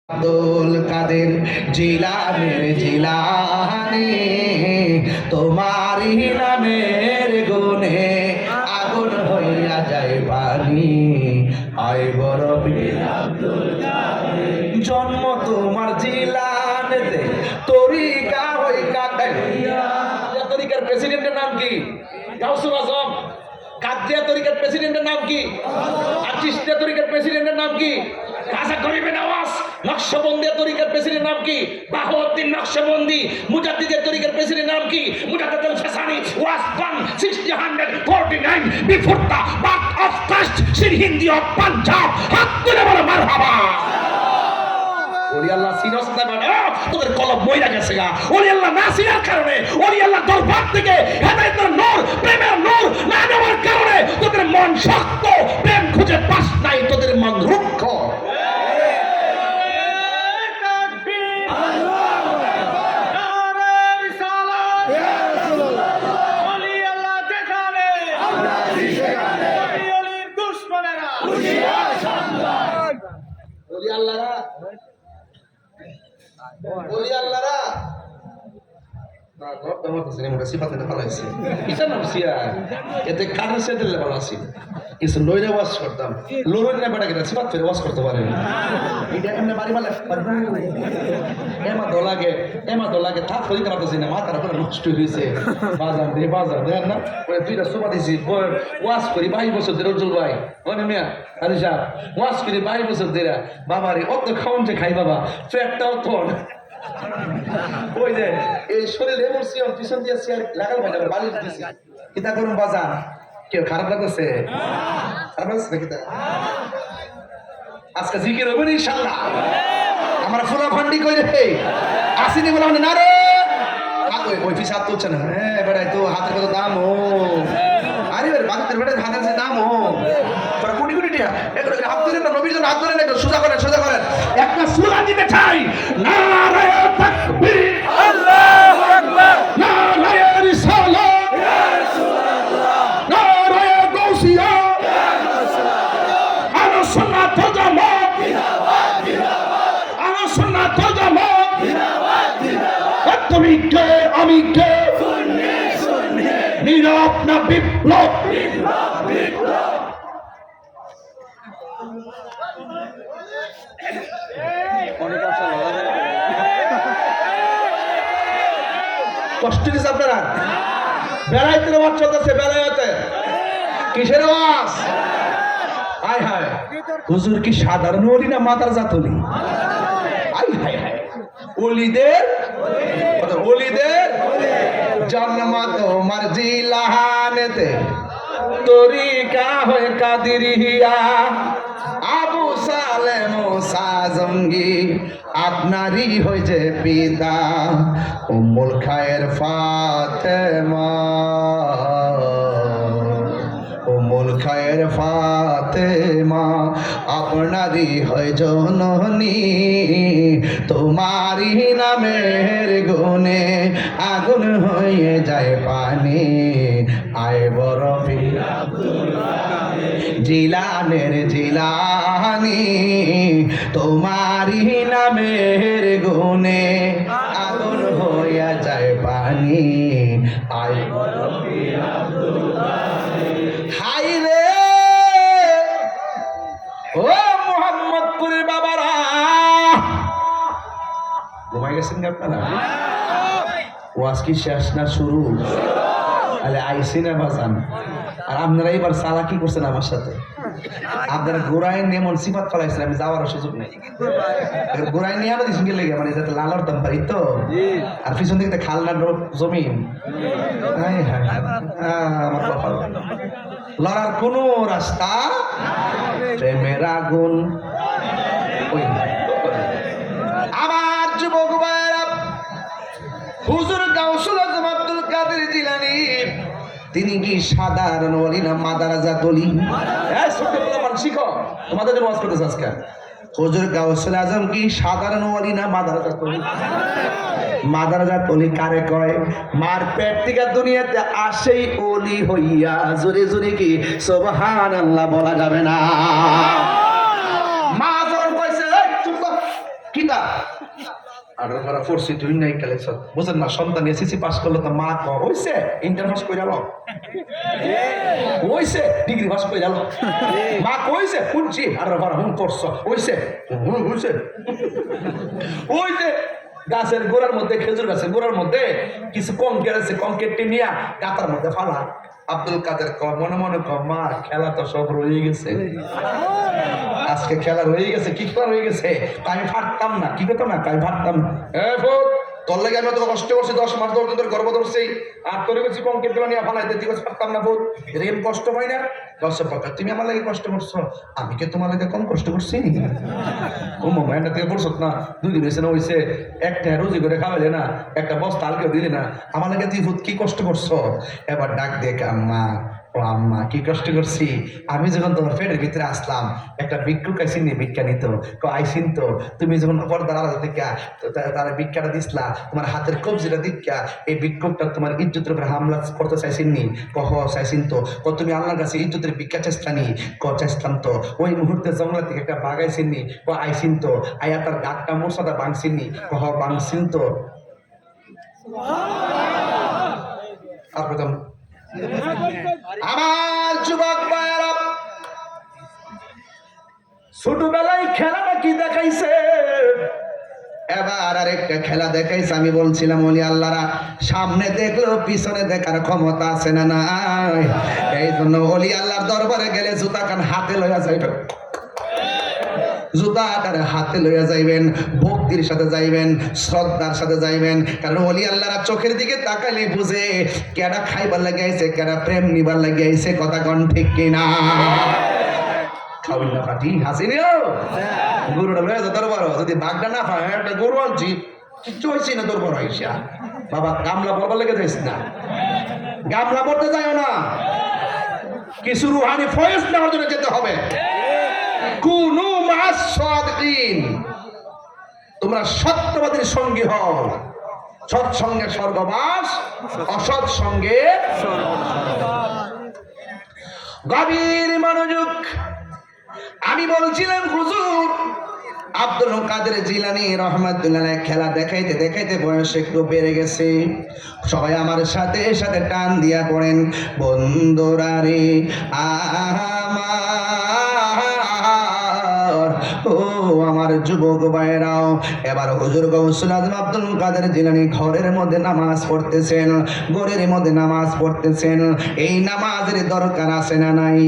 আব্দুল কাদের জিলানের জিলানি তোমারই নামের গুণে আগুন হইয়া যায় পানি। আয় বড় পীর আব্দুল কাদের জন্ম তোমার জিলানেতে তরিকা হই কাটাইয়া। তরিকার প্রেসিডেন্টের নাম কি? গাউসুল আজম। কাদিয়া তরিকার প্রেসিডেন্টের নাম কি? আর চিশতিয়া তরিকার প্রেসিডেন্টের নাম কি? খাজা গরিবে নওয়াজ। নকশবন্দিয়া তরিকার প্রেসিডেন্টের নাম কি? বাহাউদ্দিন নকশবন্দি। মুজাদ্দিদের তরিকার প্রেসিডেন্টের নাম কি? মুজাদ্দিদ আল-ফাসানি was born 1649 before the birth of Christ in Hindi of Punjab. হাত তুলে বলো মারহাবা। ওলি আল্লাহ সিনস না বাবা, তোদের কলব বইরা গেছে গা। ওলি আল্লাহ না চিনার কারণে, ওলি আল্লাহ দরবার থেকে হেদায়েতের নূর, প্রেমের নূর না নেওয়ার কারণে তোদের মন শক্ত, প্রেম খুঁজে পাস নাই, তোদের মন রুক্ষ। বাবারে অত খাওন যে খাই বাবা, পেটটাও তো ওই যে এই শরীরে এমন সিয়ম পিছন দিয়ে সিয়ার লাগাল ভাই যাবে বালিশ দিছি কিতা করুন বাজান। কেউ খারাপ লাগতেছে? খারাপ লাগছে কিতা? আজকে জিকির হবে না ইনশাআল্লাহ। আমরা ফুলা ফান্ডি কইরে আসিনি বলে না রে ওই পিছ হাত তুলছে না। হ্যাঁ বেড়াই তো হাতের কত দাম ও। আরে বাজাতের বেড়াই হাতের যে দাম ও তোরা কোটি কোটি টাকা এগুলো হাত ধরে না, নবীর জন্য হাত ধরে না, সোজা করেন সোজা করেন। একটা সূরা দিতে চাই। নারায়ে তাকবীর, আল্লাহু আকবার, নারায়ে রিসালাত, ইয়া রাসূলুল্লাহ, নারায়ে গাউসিয়া, ইয়া রাসূলুল্লাহ, আহলে সুন্নাত ওয়াল জামাত জিন্দাবাদ জিন্দাবাদ, আহলে সুন্নাত ওয়াল জামাত জিন্দাবাদ জিন্দাবাদ। তুমি কে আমি কে, সুন্নি সুন্নি, নীরব না বিপ্লব বিপ্লব বিপ্লব। কষ্ট দিচ্ছে আপনারা? বেলায়েতের ওয়াজ চলতেছে, বেলায়েতে কিসের ওয়াজ? হায় হায়, হুজুর কি সাধারণ ওলি না মাদার জাত ওলি? হায় হায় হায়, ওলিদের ওলিদের জন্ম তোমার জিলানেতে তরিকা হয় কাদিরিয়া। আবু সালে মুসা জঙ্গি আপনারই হয়েছে পিতা। উম্মুল খায়ের ফাতেমা, উম্মুল খায়ের ফাতেমা আপনারই হয় জননী। তোমারই নামের গুণে আগুন হয়ে যায় পানি। আয় বড় পীর আব্দুল কাদের জিলানের জিলানি তোমারই নামের গুণে আগুন হইয়া যায় পানি। আয় বড় পীর আব্দুল কাদের। হাই রে ও মোহাম্মদপুরের বাবারা, ঘুমাই গেছেন আপনারা? ওয়াজ কি শেষ না শুরু? আরে আইসি না বাজান। আর আপনারা এবার চালাকি করছেন আমার সাথে। আপনারা গোড়ায় এমন সিফাত ফলাইছেন আমি যাওয়ার সুযোগ নেই। গোড়ায় নিয়ে আরো দিচ্ছেন গেলে মানে যাতে লালার দাম পারি তো। আর পিছন দিকে খালনার জমিন আমার কপাল। লড়ার কোন রাস্তা প্রেমের আগুন। আমার যুবক ভাইরা, হুজুর গাউসুল আজম আব্দুল কাদের জিলানী তিনি কি সাধারণ ওলি না মাদারাজাত ওলি? ছোট পোলাপান শিখো, তোমাদের ওয়াজ করতেছে আজকে। হুজুর গাউসুল আজম কি সাধারণ ওলি না মাদারাজাত ওলি? মাদারাজাত ওলি কারে কয়? মার পেট থেকে দুনিয়াতে আসেই ওলি হইয়া জোরে জোরে কি সুবহানাল্লাহ বলা যাবে না। মা যখন কইছে কি কিতা আর ধরা ফোরসি তুই নাই কালেকশন বুঝেন না সন্তান এসএসসি পাস করলো তো মা কর হইছে ইন্টার পাস কইরা লো হইছে ডিগ্রি পাস কইরা লো মা কইছে শুনছি আর ধরা হুন করছ হইছে হইছে হইছে গাছের গোড়ার মধ্যে খেজুর গাছের গোড়ার মধ্যে কিছু কংকের আছে কংকেরটি নিয়া কাতার মধ্যে ফালা আব্দুল কাদের মনে মনে মা খেলা তো সব রয়ে গেছে আজকে খেলা রয়ে গেছে কি খেলা রয়ে গেছে আমি ফাটতাম না কি করতাম না আমি ফাটতাম না তোর লাগে আমি তো কষ্ট করছি 10 মাস ধরে গর্ব ধরছি আর তোর কাছে কংকের গুলো নিয়ে ফালাইতে তুই ফাটতাম না বহুত এরকম কষ্ট হয় না দর্শক পাকা তুমি আমার লাগে কষ্ট করছো আমি কি তোমার লাগে কম কষ্ট করছি ও মামা এটা থেকে পড়ছত না 2 দিন হয়েছে না হয়েছে একটা রুজি করে খাওয়াইলে না একটা বস্তা আলকেও দিলে না আমার লাগে তুই কি কষ্ট করছো এবার ডাক দেখ আম্মা ও আম্মা কি কষ্ট করছি আমি যখন তোমার পেটের ভিতরে আসলাম একটা ভিক্ষুক আইসিনি ভিক্ষা নিত আইসিন তো তুমি যখন পর্দার আলাদা দেখা তারা ভিক্ষাটা দিসলা তোমার হাতের কবজিটা দীক্ষা এই ভিক্ষুকটা তোমার ইজ্জতের উপরে হামলা করতে চাইছিনি কহ চাইছিন তো তুমি আল্লাহর কাছে ইজ্জতের ভিক্ষা চেষ্টানি চাইছিলাম তো ওই মুহূর্তে জঙ্গলা থেকে একটা বাগাইছিনি আইসিন তো আয়া তার গাটটা মোসাদা বাংছিনি কহ বাংছিন তো আর প্রথম আমার যুবক ভাইয়েরা ছোটবেলায় খেলাটা কি দেখাইছে এবার আরেকটা খেলা দেখাইছে আমি বলছিলাম ওলি আল্লাহরা সামনে দেখলো পিছনে দেখার ক্ষমতা আছে না নাই এই জন্য ওলি আল্লাহর দরবারে গেলে জুতা কান হাতে লইয়া যাইবে জুতাটার হাতে লইয়া যাইবেন ভক্তির সাথে যাইবেন শ্রদ্ধার সাথে যাইবেন কারণ ওলি আল্লাহরা চোখের দিকে তাকালে বুঝে কেডা খাইবার লাগে আইছে কেডা প্রেম নিবার লাগে আইছে কথা কোন ঠিক কিনা খাওয়াই না পাটি হাসিনিও গরুটা লইয়া যা দরবার যদি বাঘটা না পায় একটা গরু আনছি কিচ্ছু হয়েছি না দরবার আইসা বাবা গামলা পড়বার লেগে যাইস না গামলা পড়তে যাইও না কিছু রুহানি ফয়েজ নেওয়ার জন্য যেতে হবে কুনু মা'আস সাদিকিন তোমরা সত্যবাদীর সঙ্গী হও সৎ সঙ্গে স্বর্গবাস অসৎ সঙ্গে গভীর মনোযোগ আমি বলছিলাম হুজুর আব্দুল কাদের জিলানী রহমাতুল্লাহ খেলা দেখাইতে দেখাইতে বয়স একটু বেড়ে গেছে সবাই আমার সাথে সাথে টান দিয়া পড়েন বন্ধুরা রে ও আমার যুবক ভাইরাও এবার হুজুর গৌসুল আজম আব্দুল কাদের জিলানী ঘরের মধ্যে নামাজ পড়তেছেন ঘরের মধ্যে নামাজ পড়তেছেন এই নামাজের দরকার আছে না নাই